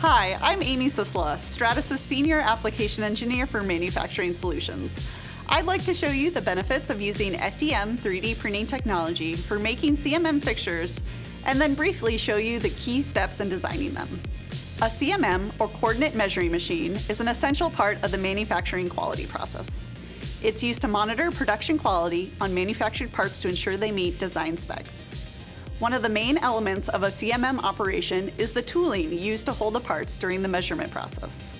Hi, I'm Amy Sisla, Stratasys Senior Application Engineer for Manufacturing Solutions. I'd like to show you the benefits of using FDM 3D printing technology for making CMM fixtures, and then briefly show you the key steps in designing them. A CMM, or coordinate measuring machine, is an essential part of the manufacturing quality process. It's used to monitor production quality on manufactured parts to ensure they meet design specs. One of the main elements of a CMM operation is the tooling used to hold the parts during the measurement process.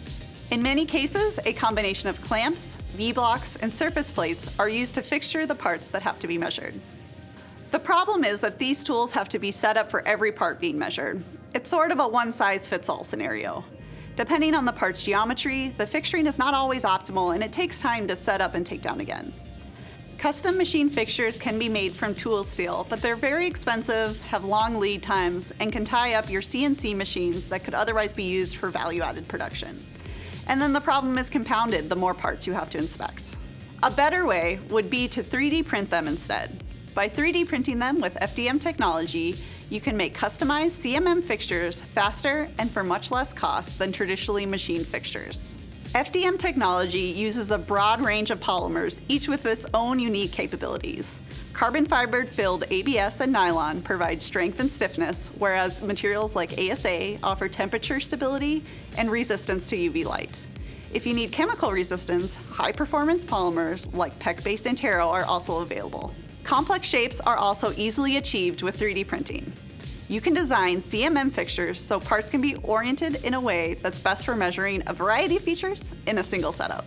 In many cases, a combination of clamps, V-blocks, and surface plates are used to fixture the parts that have to be measured. The problem is that these tools have to be set up for every part being measured. It's sort of a one-size-fits-all scenario. Depending on the part's geometry, the fixturing is not always optimal and it takes time to set up and take down again. Custom machine fixtures can be made from tool steel, but they're very expensive, have long lead times, and can tie up your CNC machines that could otherwise be used for value-added production. And then the problem is compounded the more parts you have to inspect. A better way would be to 3D print them instead. By 3D printing them with FDM technology, you can make customized CMM fixtures faster and for much less cost than traditionally machined fixtures. FDM technology uses a broad range of polymers, each with its own unique capabilities. Carbon fiber filled ABS and nylon provide strength and stiffness, whereas materials like ASA offer temperature stability and resistance to UV light. If you need chemical resistance, high-performance polymers like PEC-based Antero are also available. Complex shapes are also easily achieved with 3D printing. You can design CMM fixtures so parts can be oriented in a way that's best for measuring a variety of features in a single setup.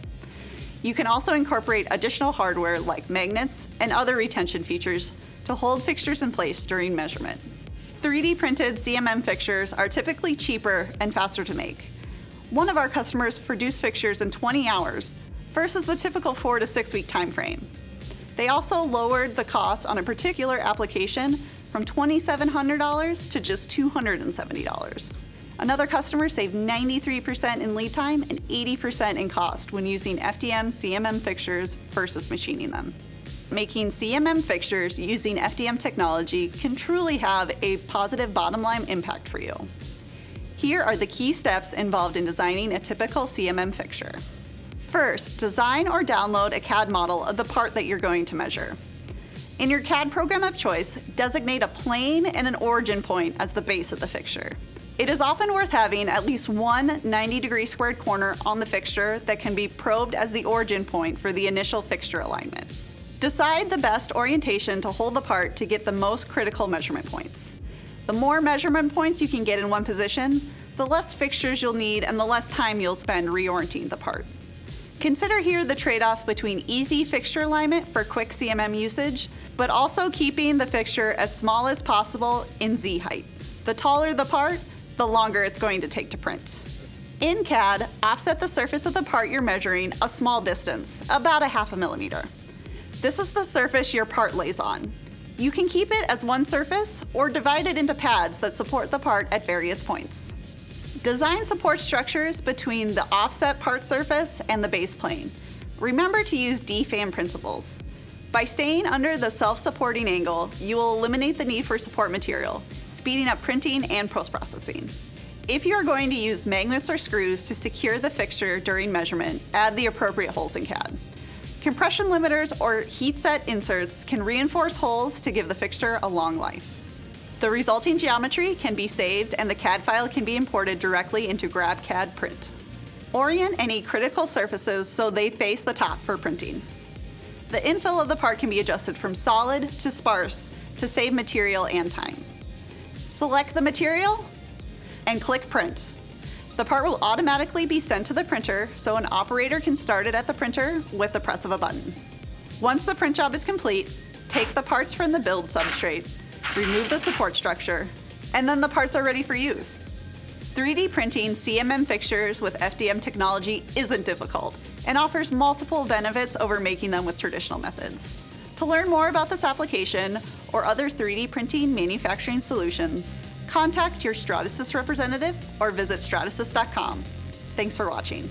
You can also incorporate additional hardware like magnets and other retention features to hold fixtures in place during measurement. 3D printed CMM fixtures are typically cheaper and faster to make. One of our customers produced fixtures in 20 hours versus the typical 4 to 6 week time frame. They also lowered the cost on a particular application from $2,700 to just $270. Another customer saved 93% in lead time and 80% in cost when using FDM CMM fixtures versus machining them. Making CMM fixtures using FDM technology can truly have a positive bottom line impact for you. Here are the key steps involved in designing a typical CMM fixture. First, design or download a CAD model of the part that you're going to measure. In your CAD program of choice, designate a plane and an origin point as the base of the fixture. It is often worth having at least one 90-degree squared corner on the fixture that can be probed as the origin point for the initial fixture alignment. Decide the best orientation to hold the part to get the most critical measurement points. The more measurement points you can get in one position, the less fixtures you'll need and the less time you'll spend reorienting the part. Consider here the trade-off between easy fixture alignment for quick CMM usage, but also keeping the fixture as small as possible in Z height. The taller the part, the longer it's going to take to print. In CAD, offset the surface of the part you're measuring a small distance, about 0.5 millimeter. This is the surface your part lays on. You can keep it as one surface or divide it into pads that support the part at various points. Design support structures between the offset part surface and the base plane. Remember to use DFAM principles. By staying under the self-supporting angle, you will eliminate the need for support material, speeding up printing and post-processing. If you are going to use magnets or screws to secure the fixture during measurement, add the appropriate holes in CAD. Compression limiters or heat set inserts can reinforce holes to give the fixture a long life. The resulting geometry can be saved and the CAD file can be imported directly into GrabCAD Print. Orient any critical surfaces so they face the top for printing. The infill of the part can be adjusted from solid to sparse to save material and time. Select the material and click Print. The part will automatically be sent to the printer so an operator can start it at the printer with the press of a button. Once the print job is complete, take the parts from the build substrate, remove the support structure, and then the parts are ready for use. 3D printing CMM fixtures with FDM technology isn't difficult and offers multiple benefits over making them with traditional methods. To learn more about this application or other 3D printing manufacturing solutions, contact your Stratasys representative or visit stratasys.com. Thanks for watching.